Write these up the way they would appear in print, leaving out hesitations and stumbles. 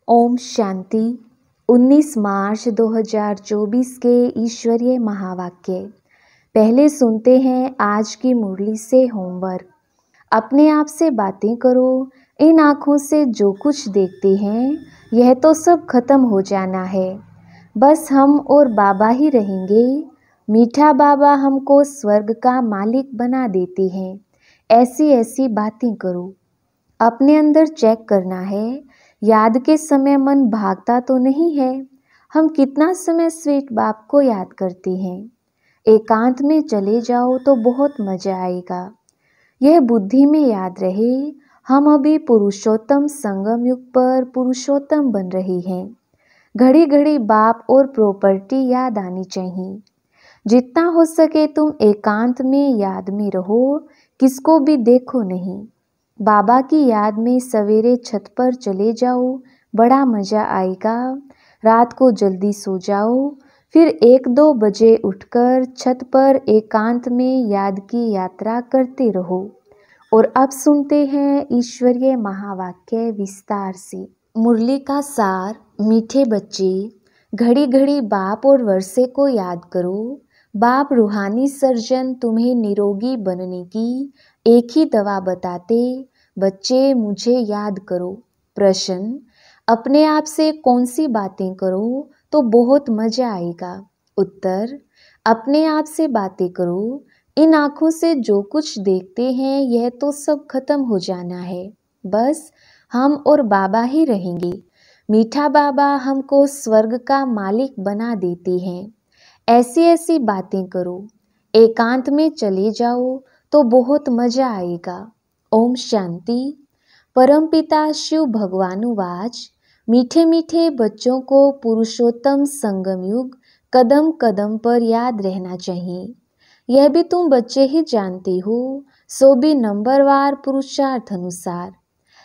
ओम शांति। 19 मार्च 2024 के ईश्वरीय महावाक्य। पहले सुनते हैं आज की मुरली से होमवर्क। अपने आप से बातें करो। इन आँखों से जो कुछ देखते हैं यह तो सब खत्म हो जाना है। बस हम और बाबा ही रहेंगे। मीठा बाबा हमको स्वर्ग का मालिक बना देते हैं। ऐसी ऐसी बातें करो। अपने अंदर चेक करना है, याद के समय मन भागता तो नहीं है। हम कितना समय स्वीट बाप को याद करते हैं। एकांत में चले जाओ तो बहुत मजा आएगा। यह बुद्धि में याद रहे, हम अभी पुरुषोत्तम संगम युग पर पुरुषोत्तम बन रहे हैं। घड़ी घड़ी बाप और प्रॉपर्टी याद आनी चाहिए। जितना हो सके तुम एकांत में याद में रहो, किसको भी देखो नहीं। बाबा की याद में सवेरे छत पर चले जाओ, बड़ा मज़ा आएगा। रात को जल्दी सो जाओ, फिर 1-2 बजे उठकर छत पर एकांत में याद की यात्रा करते रहो। और अब सुनते हैं ईश्वरीय महावाक्य विस्तार से। मुरली का सार। मीठे बच्चे, घड़ी घड़ी बाप और वर्षे को याद करो। बाप रूहानी सर्जन तुम्हें निरोगी बनने की एक ही दवा बताते। बच्चे मुझे याद करो। प्रश्न, अपने आप से कौन सी बातें करो तो बहुत मजा आएगा। उत्तर, अपने आप से बातें करो। इन आँखों से जो कुछ देखते हैं यह तो सब खत्म हो जाना है। बस हम और बाबा ही रहेंगे। मीठा बाबा हमको स्वर्ग का मालिक बना देते हैं। ऐसी ऐसी बातें करो। एकांत में चले जाओ तो बहुत मजा आएगा। ओम शांति। परमपिता शिव भगवानुवाच। मीठे मीठे बच्चों को पुरुषोत्तम संगम युग कदम कदम पर याद रहना चाहिए। यह भी तुम बच्चे ही जानते हो, सो भी नंबरवार पुरुषार्थ अनुसार।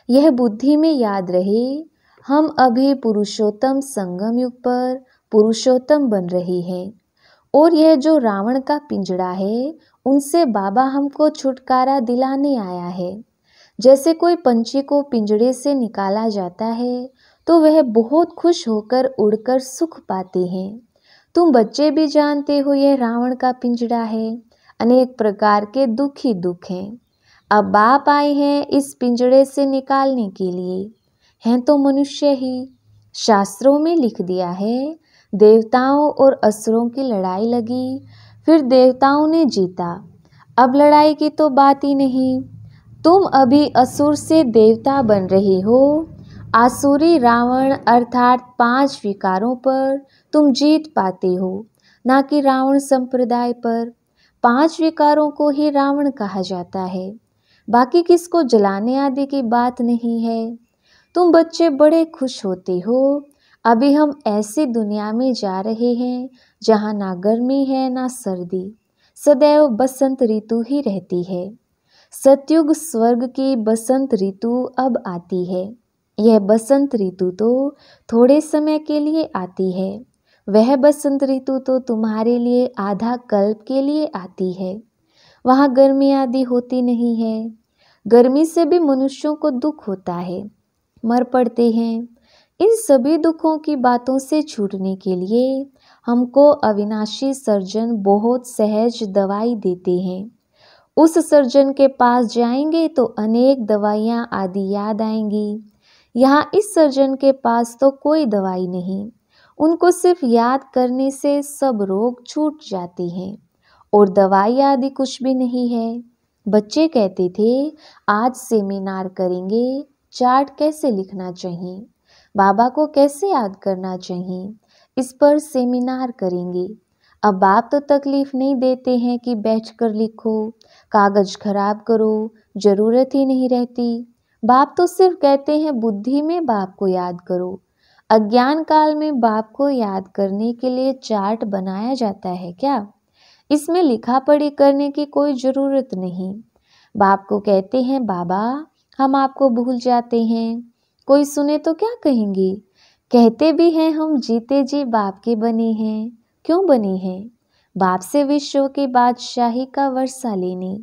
यह बुद्धि में याद रहे, हम अभी पुरुषोत्तम संगम युग पर पुरुषोत्तम बन रहे हैं। और यह जो रावण का पिंजड़ा है, उनसे बाबा हमको छुटकारा दिलाने आया है। जैसे कोई पंछी को पिंजड़े से निकाला जाता है तो वह बहुत खुश होकर उड़कर सुख पाते हैं। तुम बच्चे भी जानते हो यह रावण का पिंजड़ा है। अनेक प्रकार के दुख ही दुख हैं। अब बाप आए हैं इस पिंजड़े से निकालने के लिए। हैं तो मनुष्य ही। शास्त्रों में लिख दिया है, देवताओं और असुरों की लड़ाई लगी, फिर देवताओं ने जीता। अब लड़ाई की तो बात ही नहीं। तुम अभी असुर से देवता बन रहे हो। आसुरी रावण अर्थात 5 विकारों पर तुम जीत पाते हो, ना कि रावण संप्रदाय पर। 5 विकारों को ही रावण कहा जाता है। बाकी किसको जलाने आदि की बात नहीं है। तुम बच्चे बड़े खुश होते हो। अभी हम ऐसी दुनिया में जा रहे हैं जहाँ ना गर्मी है ना सर्दी, सदैव बसंत ऋतु ही रहती है। सतयुग स्वर्ग की बसंत ऋतु अब आती है। यह बसंत ऋतु तो थोड़े समय के लिए आती है। वह बसंत ऋतु तो तुम्हारे लिए आधा कल्प के लिए आती है। वहाँ गर्मी आदि होती नहीं है। गर्मी से भी मनुष्यों को दुख होता है, मर पड़ते हैं। इन सभी दुखों की बातों से छूटने के लिए हमको अविनाशी सर्जन बहुत सहज दवाई देते हैं। उस सर्जन के पास जाएंगे तो अनेक दवाइयाँ आदि याद आएंगी। यहाँ इस सर्जन के पास तो कोई दवाई नहीं। उनको सिर्फ याद करने से सब रोग छूट जाते हैं और दवाई आदि कुछ भी नहीं है। बच्चे कहते थे आज सेमिनार करेंगे, चार्ट कैसे लिखना चाहिए, बाबा को कैसे याद करना चाहिए, इस पर सेमिनार करेंगे। अब बाप तो तकलीफ नहीं देते हैं कि बैठकर लिखो, कागज खराब करो, ज़रूरत ही नहीं रहती। बाप तो सिर्फ कहते हैं बुद्धि में बाप को याद करो। अज्ञान काल में बाप को याद करने के लिए चार्ट बनाया जाता है क्या? इसमें लिखा पढ़ी करने की कोई ज़रूरत नहीं। बाप को कहते हैं बाबा हम आपको भूल जाते हैं। कोई सुने तो क्या कहेंगे? कहते भी हैं हम जीते जी बाप के बने हैं। क्यों बने हैं? बाप से विश्व की बादशाही का वर्षा लेने।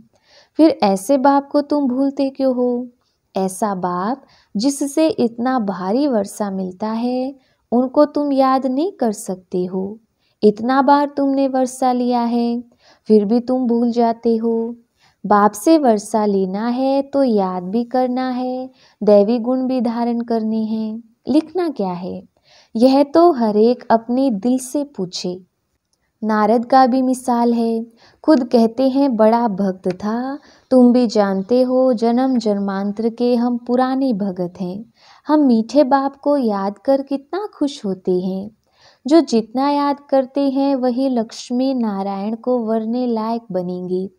फिर ऐसे बाप को तुम भूलते क्यों हो? ऐसा बाप जिससे इतना भारी वर्षा मिलता है, उनको तुम याद नहीं कर सकते हो। इतना बार तुमने वर्षा लिया है, फिर भी तुम भूल जाते हो। बाप से वर्षा लेना है तो याद भी करना है, दैवी गुण भी धारण करने हैं। लिखना क्या है, यह तो हर एक अपने दिल से पूछे। नारद का भी मिसाल है, खुद कहते हैं बड़ा भक्त था। तुम भी जानते हो जन्म जन्मांतर के हम पुराने भगत हैं। हम मीठे बाप को याद कर कितना खुश होते हैं। जो जितना याद करते हैं वही लक्ष्मी नारायण को वरने लायक बनेंगे।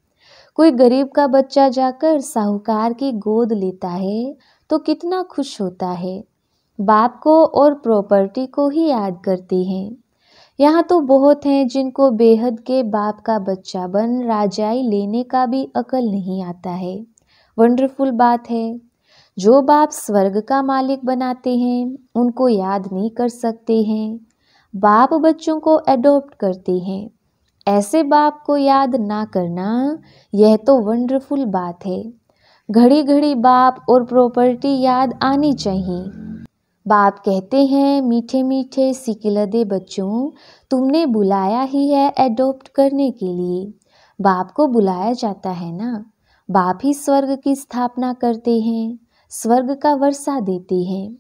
कोई गरीब का बच्चा जाकर साहूकार की गोद लेता है तो कितना खुश होता है। बाप को और प्रॉपर्टी को ही याद करते हैं। यहाँ तो बहुत हैं जिनको बेहद के बाप का बच्चा बन राजाई लेने का भी अकल नहीं आता है। वंडरफुल बात है। जो बाप स्वर्ग का मालिक बनाते हैं उनको याद नहीं कर सकते हैं। बाप बच्चों को एडॉप्ट करते हैं। ऐसे बाप को याद ना करना, यह तो वंडरफुल बात है। घड़ी घड़ी बाप और प्रॉपर्टी याद आनी चाहिए। बाप कहते हैं, मीठे मीठे सिकिलदे बच्चों, तुमने बुलाया ही है एडॉप्ट करने के लिए। बाप को बुलाया जाता है ना। बाप ही स्वर्ग की स्थापना करते हैं, स्वर्ग का वर्षा देते हैं।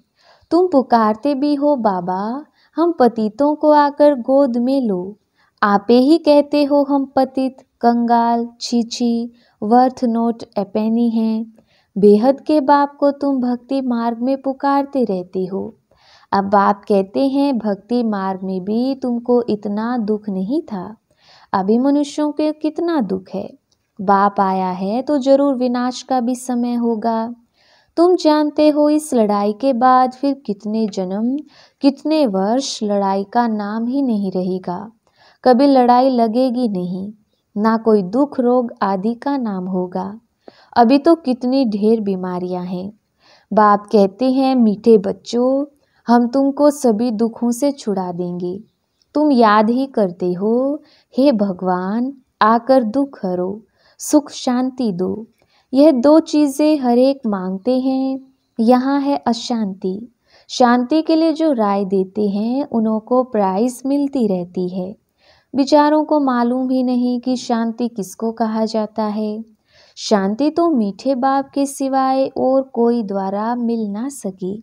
तुम पुकारते भी हो बाबा, हम पतितों को आकर गोद में लो। आपे ही कहते हो हम पतित, कंगाल, छीछी, वर्थ नोट एपेनी हैं। बेहद के बाप को तुम भक्ति मार्ग में पुकारते रहते हो। अब बाप कहते हैं भक्ति मार्ग में भी तुमको इतना दुख नहीं था। अभी मनुष्यों के कितना दुख है। बाप आया है तो जरूर विनाश का भी समय होगा। तुम जानते हो इस लड़ाई के बाद फिर कितने जन्म, कितने वर्ष लड़ाई का नाम ही नहीं रहेगा। कभी लड़ाई लगेगी नहीं, ना कोई दुख रोग आदि का नाम होगा। अभी तो कितनी ढेर बीमारियां हैं। बाप कहते हैं मीठे बच्चों, हम तुमको सभी दुखों से छुड़ा देंगे। तुम याद ही करते हो, हे भगवान आकर दुख हरो, सुख शांति दो। यह दो चीज़ें हर एक मांगते हैं। यहाँ है अशांति। शांति के लिए जो राय देते हैं उन्हों को प्राइज मिलती रहती है। बेचारों को मालूम ही नहीं कि शांति किसको कहा जाता है। शांति तो मीठे बाप के सिवाय और कोई द्वारा मिल ना सकी।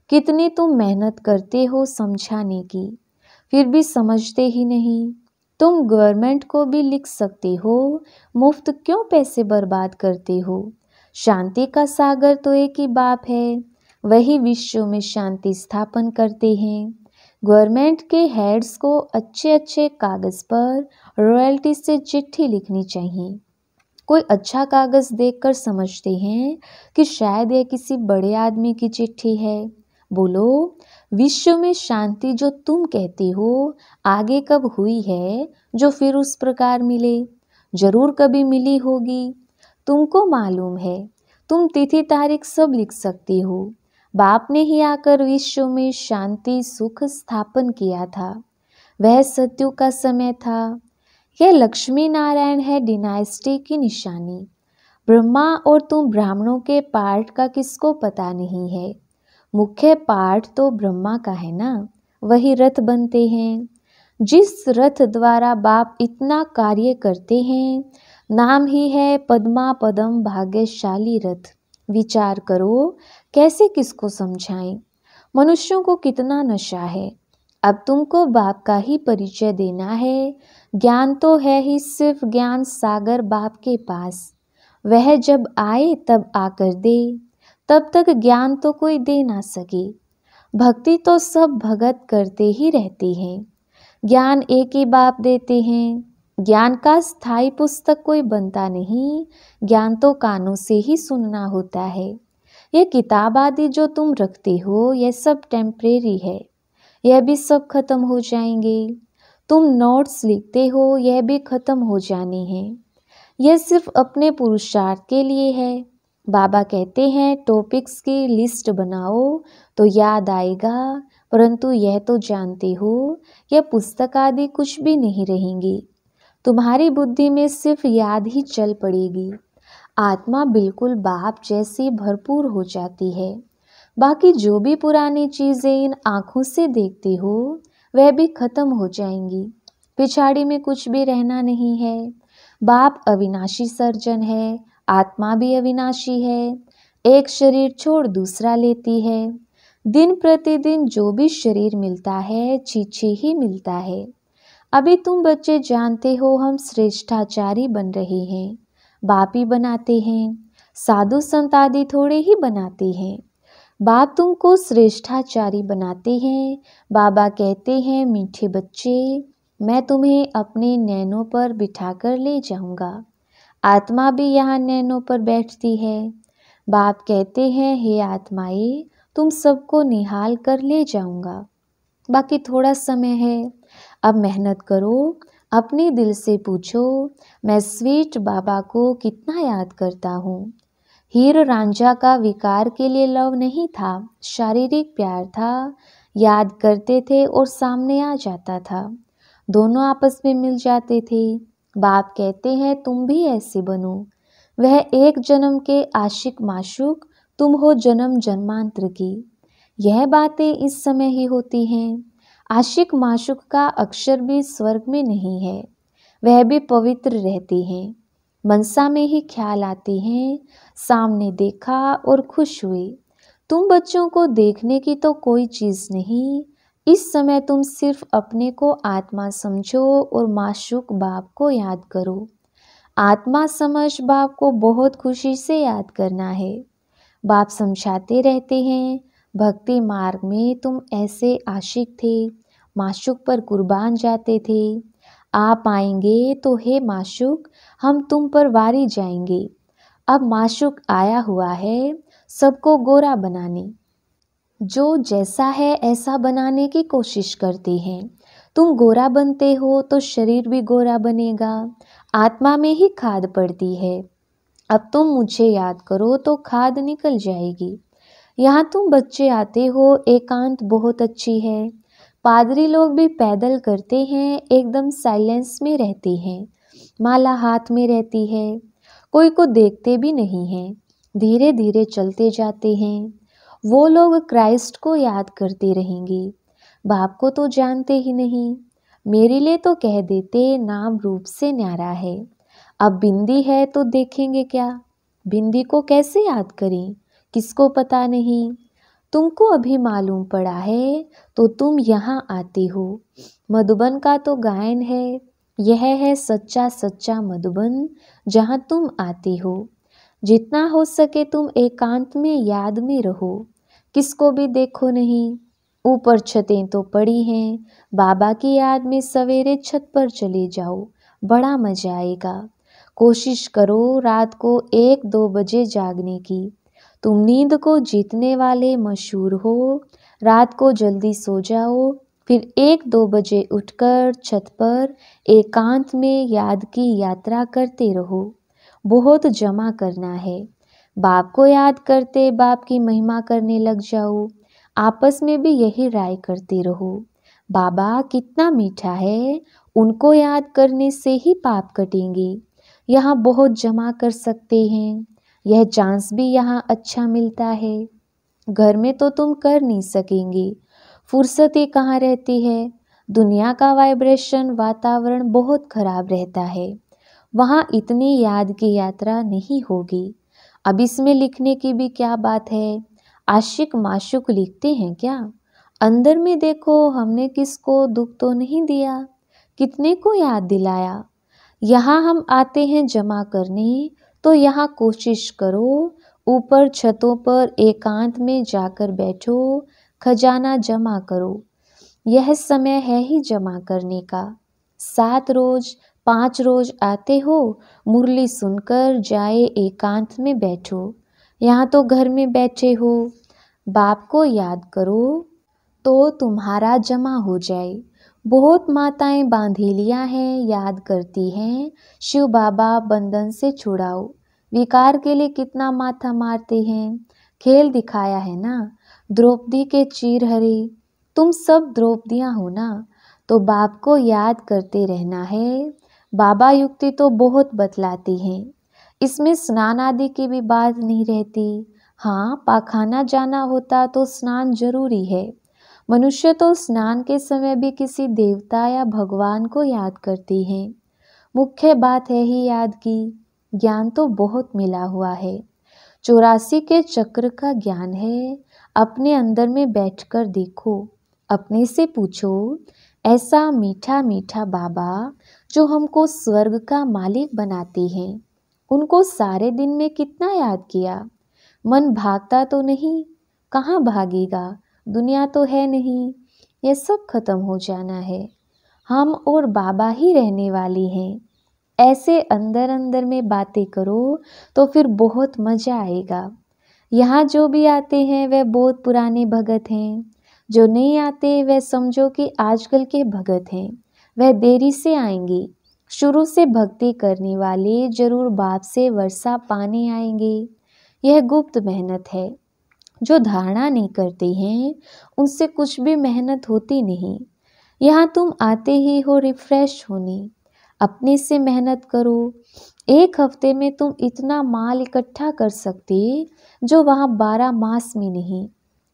कितनी तुम मेहनत करते हो समझाने की, फिर भी समझते ही नहीं। तुम गवर्नमेंट को भी लिख सकते हो, मुफ्त क्यों पैसे बर्बाद करते हो। शांति का सागर तो एक ही बाप है, वही विश्व में शांति स्थापन करते हैं। गवर्नमेंट के हेड्स को अच्छे अच्छे कागज़ पर रॉयल्टी से चिट्ठी लिखनी चाहिए। कोई अच्छा कागज़ देखकर समझते हैं कि शायद यह किसी बड़े आदमी की चिट्ठी है। बोलो, विश्व में शांति जो तुम कहते हो आगे कब हुई है जो फिर उस प्रकार मिले। जरूर कभी मिली होगी। तुमको मालूम है, तुम तिथि तारीख सब लिख सकते हो। बाप ने ही आकर विश्व में शांति सुख स्थापन किया था। वह सत्युग का समय था। यह लक्ष्मी नारायण है डिनाइस्टी की निशानी। ब्रह्मा और तुम ब्राह्मणों के पार्ट का किसको पता नहीं है। मुख्य पार्ट तो ब्रह्मा का है ना, वही रथ बनते हैं। जिस रथ द्वारा बाप इतना कार्य करते हैं, नाम ही है पद्मा पदम भाग्यशाली रथ। विचार करो कैसे किसको समझाएं। मनुष्यों को कितना नशा है। अब तुमको बाप का ही परिचय देना है। ज्ञान तो है ही सिर्फ ज्ञान सागर बाप के पास। वह जब आए तब आकर दे, तब तक ज्ञान तो कोई दे ना सके। भक्ति तो सब भगत करते ही रहते हैं। ज्ञान एक ही बाप देते हैं। ज्ञान का स्थायी पुस्तक कोई बनता नहीं। ज्ञान तो कानों से ही सुनना होता है। यह किताब आदि जो तुम रखते हो यह सब टेम्परेरी है। यह भी सब खत्म हो जाएंगे। तुम नोट्स लिखते हो यह भी खत्म हो जाने हैं। यह सिर्फ अपने पुरुषार्थ के लिए है। बाबा कहते हैं टॉपिक्स की लिस्ट बनाओ तो याद आएगा, परंतु यह तो जानते हो यह पुस्तक आदि कुछ भी नहीं रहेंगी। तुम्हारी बुद्धि में सिर्फ याद ही चल पड़ेगी। आत्मा बिल्कुल बाप जैसी भरपूर हो जाती है। बाकी जो भी पुरानी चीज़ें इन आँखों से देखते हो वह भी खत्म हो जाएंगी। पिछाड़ी में कुछ भी रहना नहीं है। बाप अविनाशी सर्जन है, आत्मा भी अविनाशी है। एक शरीर छोड़ दूसरा लेती है। दिन प्रतिदिन जो भी शरीर मिलता है छीछे ही मिलता है। अभी तुम बच्चे जानते हो हम श्रेष्ठाचारी बन रहे हैं, बाप ही बनाते हैं, साधु संत आदि थोड़े ही बनाते हैं। बाप तुमको श्रेष्ठाचारी बनाते हैं। बाबा कहते हैं मीठे बच्चे, मैं तुम्हें अपने नैनों पर बिठाकर ले जाऊंगा। आत्मा भी यहाँ नैनों पर बैठती है। बाप कहते हैं हे आत्माएं, तुम सबको निहाल कर ले जाऊंगा। बाकी थोड़ा समय है, अब मेहनत करो। अपने दिल से पूछो, मैं स्वीट बाबा को कितना याद करता हूँ। हीर रांझा का विकार के लिए लव नहीं था, शारीरिक प्यार था। याद करते थे और सामने आ जाता था, दोनों आपस में मिल जाते थे। बाप कहते हैं तुम भी ऐसे बनो। वह एक जन्म के आशिक माशूक, तुम हो जन्म जन्मांतर की। यह बातें इस समय ही होती हैं। आशिक माशूक का अक्षर भी स्वर्ग में नहीं है, वह भी पवित्र रहते हैं। मनसा में ही ख्याल आते हैं। सामने देखा और खुश हुए। तुम बच्चों को देखने की तो कोई चीज़ नहीं। इस समय तुम सिर्फ अपने को आत्मा समझो और माशूक बाप को याद करो। आत्मा समझ बाप को बहुत खुशी से याद करना है। बाप समझाते रहते हैं, भक्ति मार्ग में तुम ऐसे आशिक थे, माशूक पर कुर्बान जाते थे। आप आएंगे तो हे माशूक, हम तुम पर वारी जाएंगे। अब माशूक आया हुआ है सबको गोरा बनाने। जो जैसा है ऐसा बनाने की कोशिश करते हैं। तुम गोरा बनते हो तो शरीर भी गोरा बनेगा। आत्मा में ही खाद पड़ती है। अब तुम मुझे याद करो तो खाद निकल जाएगी। यहाँ तुम बच्चे आते हो, एकांत बहुत अच्छी है। पादरी लोग भी पैदल करते हैं, एकदम साइलेंस में रहते हैं। माला हाथ में रहती है, कोई को देखते भी नहीं हैं, धीरे धीरे चलते जाते हैं। वो लोग क्राइस्ट को याद करते रहेंगे, बाप को तो जानते ही नहीं। मेरे लिए तो कह देते नाम रूप से न्यारा है। अब बिंदी है तो देखेंगे क्या, बिंदी को कैसे याद करें, किसको पता नहीं। तुमको अभी मालूम पड़ा है तो तुम यहाँ आते हो। मधुबन का तो गायन है, यह है सच्चा सच्चा मधुबन जहाँ तुम आते हो। जितना हो सके तुम एकांत में याद में रहो, किसको भी देखो नहीं। ऊपर छतें तो पड़ी हैं, बाबा की याद में सवेरे छत पर चले जाओ, बड़ा मजा आएगा। कोशिश करो रात को 1-2 बजे जागने की। तुम नींद को जीतने वाले मशहूर हो। रात को जल्दी सो जाओ, फिर 1-2 बजे उठकर छत पर एकांत में याद की यात्रा करते रहो। बहुत जमा करना है। बाप को याद करते बाप की महिमा करने लग जाओ। आपस में भी यही राय करते रहो, बाबा कितना मीठा है, उनको याद करने से ही पाप कटेंगे। यहाँ बहुत जमा कर सकते हैं, यह चांस भी यहाँ अच्छा मिलता है। घर में तो तुम कर नहीं सकेंगे, फुर्सत ही कहाँ रहती है। दुनिया का वाइब्रेशन वातावरण बहुत खराब रहता है, वहाँ इतनी याद की यात्रा नहीं होगी। अब इसमें लिखने की भी क्या बात है, आशिक माशूक लिखते हैं क्या। अंदर में देखो, हमने किसको दुख तो नहीं दिया, कितने को याद दिलाया। यहाँ हम आते हैं जमा करने, तो यहाँ कोशिश करो, ऊपर छतों पर एकांत में जाकर बैठो, खजाना जमा करो। यह समय है ही जमा करने का। 7 रोज 5 रोज आते हो, मुरली सुनकर जाए एकांत में बैठो। यहाँ तो घर में बैठे हो, बाप को याद करो तो तुम्हारा जमा हो जाए। बहुत माताएं बांधेलियाँ हैं, याद करती हैं, शिव बाबा बंधन से छुड़ाओ। विकार के लिए कितना माथा मारते हैं, खेल दिखाया है ना। द्रौपदी के चीर हरे, तुम सब द्रौपदियाँ हो ना, तो बाप को याद करते रहना है। बाबा युक्ति तो बहुत बतलाती हैं, इसमें स्नान आदि की भी बात नहीं रहती। हाँ, पाखाना जाना होता तो स्नान जरूरी है। मनुष्य तो स्नान के समय भी किसी देवता या भगवान को याद करती हैं। मुख्य बात है ही याद की। ज्ञान तो बहुत मिला हुआ है। 84 के चक्र का ज्ञान है। अपने अंदर में बैठकर देखो, अपने से पूछो, ऐसा मीठा मीठा बाबा जो हमको स्वर्ग का मालिक बनाते हैं, उनको सारे दिन में कितना याद किया। मन भागता तो नहीं, कहाँ भागेगा, दुनिया तो है नहीं, ये सब खत्म हो जाना है। हम और बाबा ही रहने वाली हैं। ऐसे अंदर अंदर में बातें करो तो फिर बहुत मजा आएगा। यहाँ जो भी आते हैं वह बहुत पुराने भगत हैं, जो नहीं आते वह समझो कि आजकल के भगत हैं। वह देरी से आएंगे। शुरू से भक्ति करने वाले जरूर बाप से वर्षा पाने आएंगे। यह गुप्त मेहनत है। जो धारणा नहीं करते हैं उनसे कुछ भी मेहनत होती नहीं। यहाँ तुम आते ही हो रिफ्रेश होने। अपने से मेहनत करो। एक हफ्ते में तुम इतना माल इकट्ठा कर सकते जो वहाँ 12 मास में नहीं।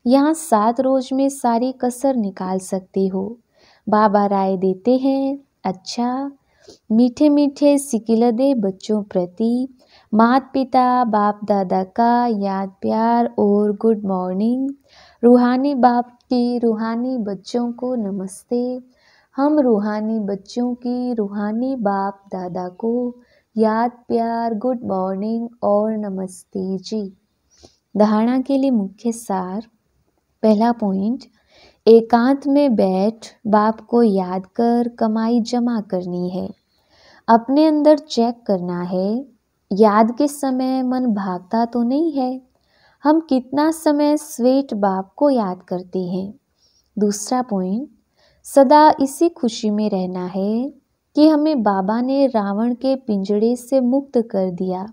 यहाँ 7 रोज में सारी कसर निकाल सकते हो। बाबा राय देते हैं, अच्छा मीठे मीठे सिकिलदे बच्चों प्रति माता पिता बाप दादा का याद प्यार और गुड मॉर्निंग। रूहानी बाप की रूहानी बच्चों को नमस्ते। हम रूहानी बच्चों की रूहानी बाप दादा को याद प्यार गुड मॉर्निंग और नमस्ते जी। धारणा के लिए मुख्य सार। पहला पॉइंट, एकांत में बैठ बाप को याद कर कमाई जमा करनी है। अपने अंदर चेक करना है, याद के समय मन भागता तो नहीं है। हम कितना समय स्वेट बाप को याद करते हैं। दूसरा पॉइंट, सदा इसी खुशी में रहना है कि हमें बाबा ने रावण के पिंजड़े से मुक्त कर दिया।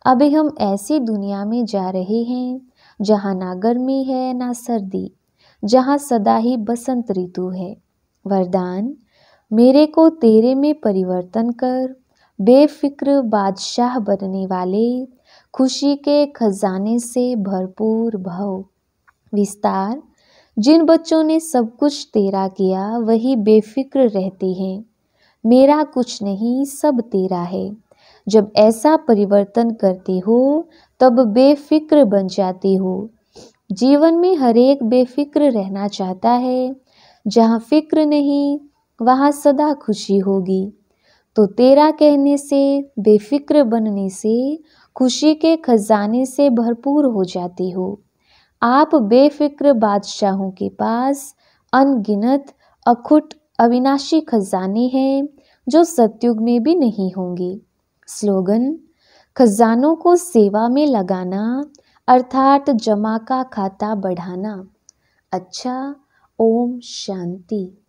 अभी हम ऐसी दुनिया में जा रहे हैं जहाँ ना गर्मी है ना सर्दी, जहाँ सदा ही बसंत ऋतु है। वरदान, मेरे को तेरे में परिवर्तन कर, बेफिक्र बादशाह बनने वाले खुशी के खजाने से भरपूर भव। विस्तार, जिन बच्चों ने सब कुछ तेरा किया वही बेफिक्र रहते हैं। मेरा कुछ नहीं, सब तेरा है। जब ऐसा परिवर्तन करते हो तब बेफिक्र बन जाते हो। जीवन में हर एक बेफिक्र रहना चाहता है। जहाँ फिक्र नहीं वहाँ सदा खुशी होगी। तो तेरा कहने से, बेफिक्र बनने से खुशी के खजाने से भरपूर हो जाते हो। आप बेफिक्र बादशाहों के पास अनगिनत अखुट अविनाशी खजाने हैं जो सतयुग में भी नहीं होंगे। स्लोगन, खजानों को सेवा में लगाना अर्थात जमा का खाता बढ़ाना। अच्छा, ओम शांति।